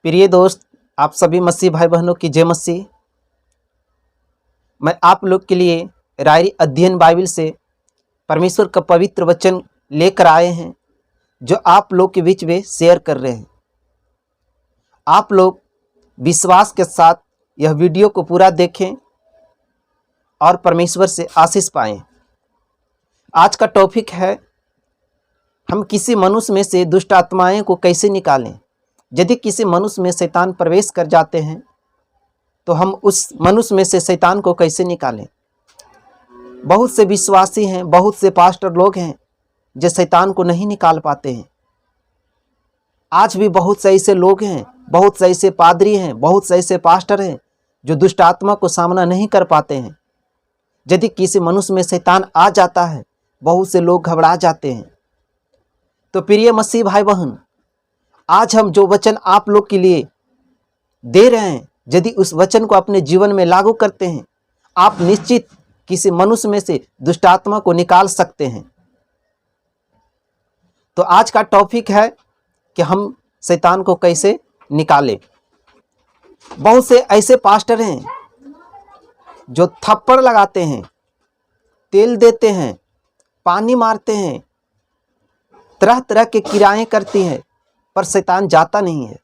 प्रिय दोस्त, आप सभी मसीह भाई बहनों की जय मसीह। मैं आप लोग के लिए रायरी अध्ययन बाइबल से परमेश्वर का पवित्र वचन लेकर आए हैं, जो आप लोग के बीच में शेयर कर रहे हैं। आप लोग विश्वास के साथ यह वीडियो को पूरा देखें और परमेश्वर से आशीष पाएं। आज का टॉपिक है, हम किसी मनुष्य में से दुष्ट आत्माएं को कैसे निकालें। यदि किसी मनुष्य में शैतान प्रवेश कर जाते हैं तो हम उस मनुष्य में से शैतान को कैसे निकालें। बहुत से विश्वासी हैं, बहुत से पास्टर लोग हैं जो शैतान को नहीं निकाल पाते हैं। आज भी बहुत से ऐसे लोग हैं, बहुत से ऐसे पादरी हैं, बहुत से ऐसे पास्टर हैं जो दुष्ट आत्मा को सामना नहीं कर पाते हैं। यदि किसी मनुष्य में शैतान आ जाता है, बहुत से लोग घबरा जाते हैं। तो प्रिय मसीह भाई बहन, आज हम जो वचन आप लोग के लिए दे रहे हैं, यदि उस वचन को अपने जीवन में लागू करते हैं, आप निश्चित किसी मनुष्य में से दुष्ट आत्मा को निकाल सकते हैं। तो आज का टॉपिक है कि हम शैतान को कैसे निकालें। बहुत से ऐसे पास्टर हैं जो थप्पड़ लगाते हैं, तेल देते हैं, पानी मारते हैं, तरह तरह के क्रियाएं करती हैं, पर शैतान जाता नहीं है।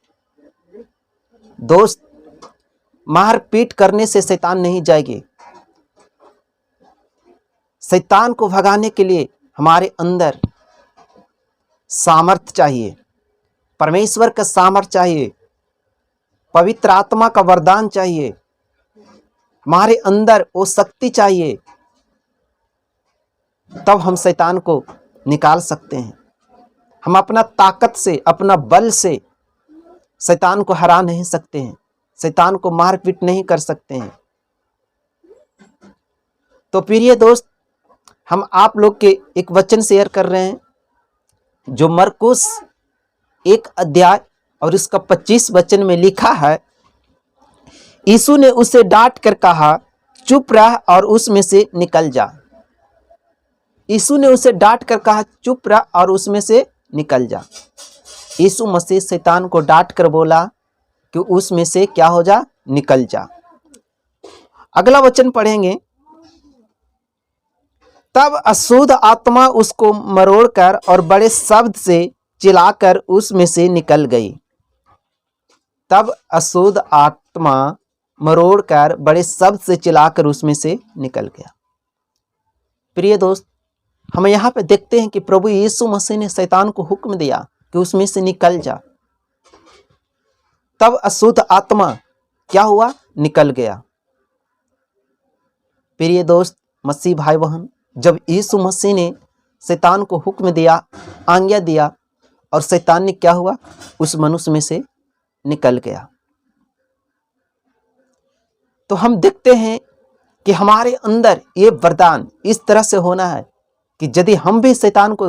दोस्त, मार पीट करने से शैतान नहीं जाएगी। शैतान को भगाने के लिए हमारे अंदर सामर्थ्य चाहिए, परमेश्वर का सामर्थ्य चाहिए, पवित्र आत्मा का वरदान चाहिए, हमारे अंदर वो शक्ति चाहिए, तब हम शैतान को निकाल सकते हैं। हम अपना ताकत से, अपना बल से शैतान को हरा नहीं सकते हैं, शैतान को मारपीट नहीं कर सकते हैं। तो प्रिय दोस्त, हम आप लोग के एक वचन शेयर कर रहे हैं जो मरकुस 1 अध्याय और इसका 25 वचन में लिखा है। यीशु ने उसे डांट कर कहा, चुप रह और उसमें से निकल जा। यीशु ने उसे डांट कर कहा, चुप रह और उसमें से निकल जा। यीशु मसीह शैतान को डांट कर बोला कि उसमें से क्या हो जा, निकल जा। अगला वचन पढ़ेंगे। तब अशुद्ध आत्मा उसको मरोड़कर और बड़े शब्द से चिल्लाकर उसमें से निकल गई। तब अशुद्ध आत्मा मरोड़कर बड़े शब्द से चिल्लाकर उसमें से निकल गया। प्रिय दोस्त, हम यहाँ पे देखते हैं कि प्रभु यीशु मसीह ने शैतान को हुक्म दिया कि उसमें से निकल जा। तब अशुद्ध आत्मा क्या हुआ, निकल गया। प्रिय दोस्त, मसीह भाई बहन, जब यीशु मसीह ने शैतान को हुक्म दिया, आज्ञा दिया, और शैतान ने क्या हुआ, उस मनुष्य में से निकल गया। तो हम देखते हैं कि हमारे अंदर ये वरदान इस तरह से होना है कि यदि हम भी शैतान को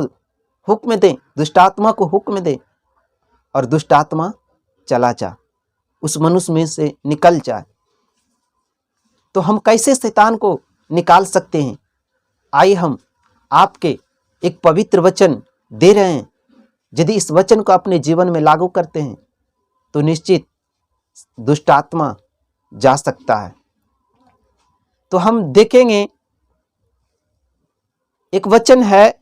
हुक्म दें, दुष्ट आत्मा को हुक्म दें, और दुष्ट आत्मा चला जा, उस मनुष्य में से निकल जाए, तो हम कैसे शैतान को निकाल सकते हैं। आइए हम आपके एक पवित्र वचन दे रहे हैं। यदि इस वचन को अपने जीवन में लागू करते हैं तो निश्चित दुष्ट आत्मा जा सकता है। तो हम देखेंगे, एक वचन है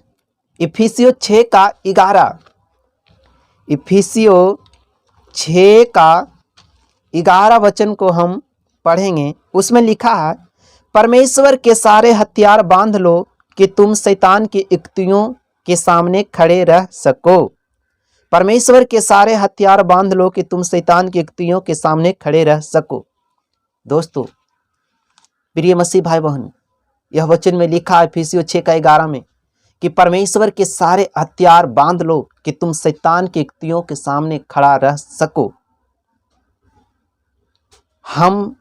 इफिसियों 6 का 11। इफिसियों 6 का 11 वचन को हम पढ़ेंगे। उसमें लिखा है, परमेश्वर के सारे हथियार बांध लो कि तुम शैतान की युक्तियों के सामने खड़े रह सको। परमेश्वर के सारे हथियार बांध लो कि तुम शैतान की युक्तियों के सामने खड़े रह सको। दोस्तों, प्रिय मसीह भाई बहन, यह वचन में लिखा है इफिसियों 6 का 11 में कि परमेश्वर के सारे हथियार बांध लो कि तुम शैतान की युक्तियों के सामने खड़ा रह सको। हम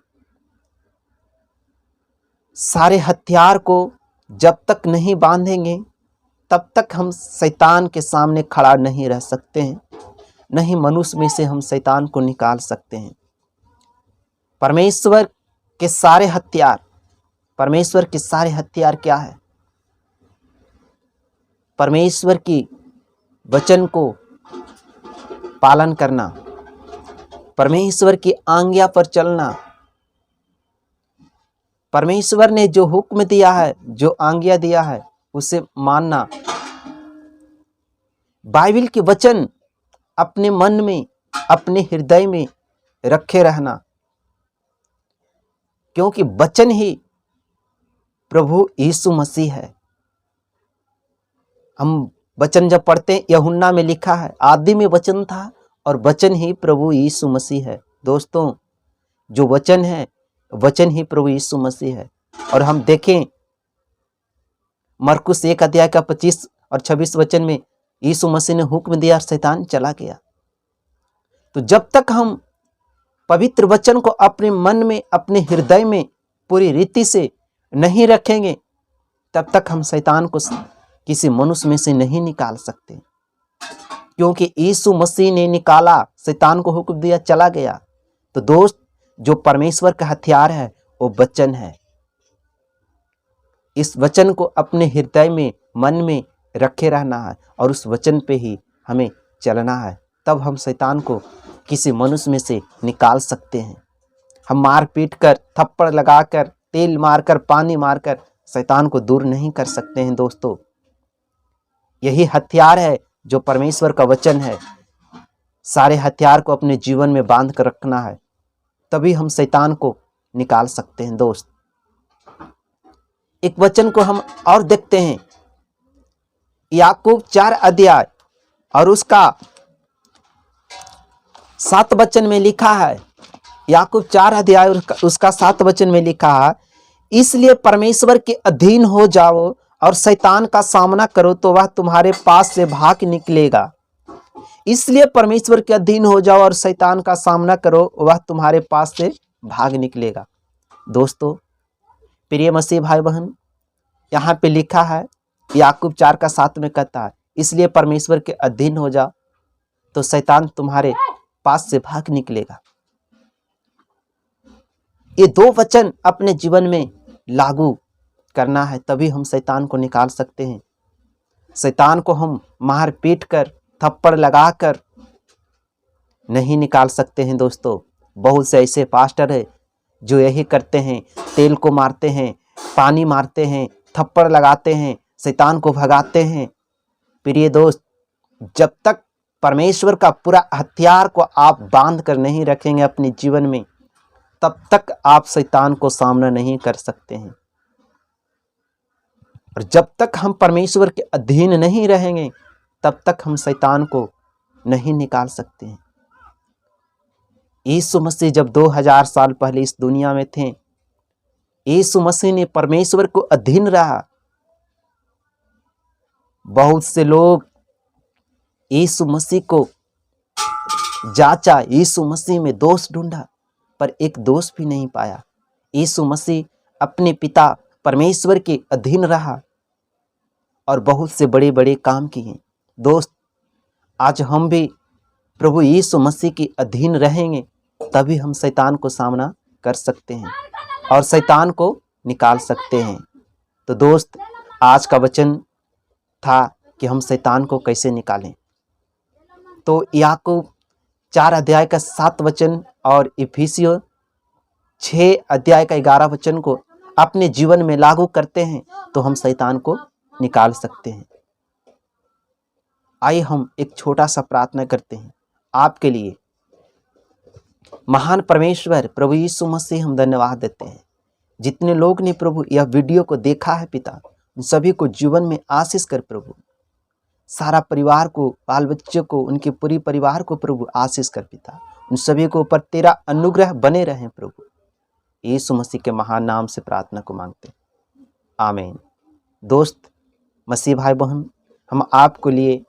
सारे हथियार को जब तक नहीं बांधेंगे तब तक हम शैतान के सामने खड़ा नहीं रह सकते हैं, नहीं मनुष्य में से हम शैतान को निकाल सकते हैं। परमेश्वर के सारे हथियार, परमेश्वर के सारे हथियार क्या है? परमेश्वर की वचन को पालन करना, परमेश्वर की आज्ञा पर चलना, परमेश्वर ने जो हुक्म दिया है, जो आज्ञा दिया है, उसे मानना। बाइबल के वचन अपने मन में, अपने हृदय में रखे रहना, क्योंकि वचन ही प्रभु यीशु मसीह है। हम वचन जब पढ़ते हैं, यूहन्ना में लिखा है, आदि में वचन था और वचन ही प्रभु यीशु मसीह है। दोस्तों, जो वचन है, वचन ही प्रभु यीशु मसीह है। और हम देखें मरकुस 1 अध्याय का 25 और 26 वचन में यीशु मसीह ने हुक्म दिया और शैतान चला गया। तो जब तक हम पवित्र वचन को अपने मन में, अपने हृदय में पूरी रीति से नहीं रखेंगे, तब तक हम शैतान को किसी मनुष्य में से नहीं निकाल सकते, क्योंकि यीशु मसीह ने निकाला, शैतान को हुक्म दिया, चला गया। तो दोस्त, जो परमेश्वर का हथियार है वो वचन है। इस वचन को अपने हृदय में, मन में रखे रहना है और उस वचन पे ही हमें चलना है, तब हम शैतान को किसी मनुष्य में से निकाल सकते हैं। हम मार पीट कर, थप्पड़ लगाकर, तेल मारकर, पानी मारकर शैतान को दूर नहीं कर सकते हैं। दोस्तों, यही हथियार है जो परमेश्वर का वचन है। सारे हथियार को अपने जीवन में बांध कर रखना है, तभी हम शैतान को निकाल सकते हैं। दोस्त, एक वचन को हम और देखते हैं, याकूब 4 अध्याय और उसका 7 वचन में लिखा है। याकूब 4 अध्याय उसका 7 वचन में लिखा है, इसलिए परमेश्वर के अधीन हो जाओ और शैतान का सामना करो तो वह तुम्हारे पास से भाग निकलेगा। इसलिए परमेश्वर के अधीन हो जाओ और शैतान का सामना करो, वह तुम्हारे पास से भाग निकलेगा। दोस्तों, प्रिय मसीह भाई बहन, यहाँ पे लिखा है, याकूब 4 का 7 में कहता है, इसलिए परमेश्वर के अधीन हो जाओ तो शैतान तुम्हारे पास से भाग निकलेगा। ये 2 वचन अपने जीवन में लागू करना है, तभी हम शैतान को निकाल सकते हैं। शैतान को हम मार पीट कर, थप्पड़ लगाकर नहीं निकाल सकते हैं। दोस्तों, बहुत से ऐसे पास्टर हैं जो यही करते हैं, तेल को मारते हैं, पानी मारते हैं, थप्पड़ लगाते हैं, शैतान को भगाते हैं। प्रिय दोस्त, जब तक परमेश्वर का पूरा हथियार को आप बांध कर नहीं रखेंगे अपने जीवन में, तब तक आप शैतान को सामना नहीं कर सकते हैं। और जब तक हम परमेश्वर के अधीन नहीं रहेंगे, तब तक हम शैतान को नहीं निकाल सकते हैं। यीशु मसीह जब 2000 साल पहले इस दुनिया में थे, यीशु मसीह ने परमेश्वर को अधीन रहा। बहुत से लोग यीशु मसीह को जांचा, यीशु मसीह में दोष ढूंढा, पर एक दोष भी नहीं पाया। यीशु मसीह अपने पिता परमेश्वर के अधीन रहा और बहुत से बड़े बड़े काम किए। दोस्त, आज हम भी प्रभु यीशु मसीह के अधीन रहेंगे, तभी हम शैतान को सामना कर सकते हैं और शैतान को निकाल सकते हैं। तो दोस्त, आज का वचन था कि हम शैतान को कैसे निकालें। तो याकूब 4 अध्याय का 7 वचन और इफिसियों 6 अध्याय का 11 वचन को अपने जीवन में लागू करते हैं तो हम शैतान को निकाल सकते हैं। आइए हम एक छोटा सा प्रार्थना करते हैं आपके लिए। महान परमेश्वर प्रभु यीशु मसीह, हम धन्यवाद देते हैं जितने लोग ने प्रभु यह वीडियो को देखा है पिता, उन सभी को जीवन में आशीष कर प्रभु। सारा परिवार को, बाल बच्चों को, उनके पूरी परिवार को प्रभु आशीष कर पिता। उन सभी को ऊपर तेरा अनुग्रह बने रहे प्रभु। यीशु मसीह के महान नाम से प्रार्थना को मांगते हैं, आमीन। दोस्त, मसीह भाई बहन, हम आपको लिए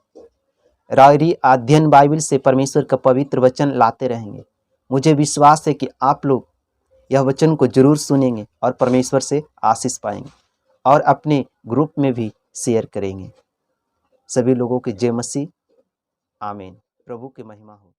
रायरी अध्ययन बाइबल से परमेश्वर का पवित्र वचन लाते रहेंगे। मुझे विश्वास है कि आप लोग यह वचन को जरूर सुनेंगे और परमेश्वर से आशीष पाएंगे और अपने ग्रुप में भी शेयर करेंगे। सभी लोगों की जय मसीह, आमीन। प्रभु की महिमा हो।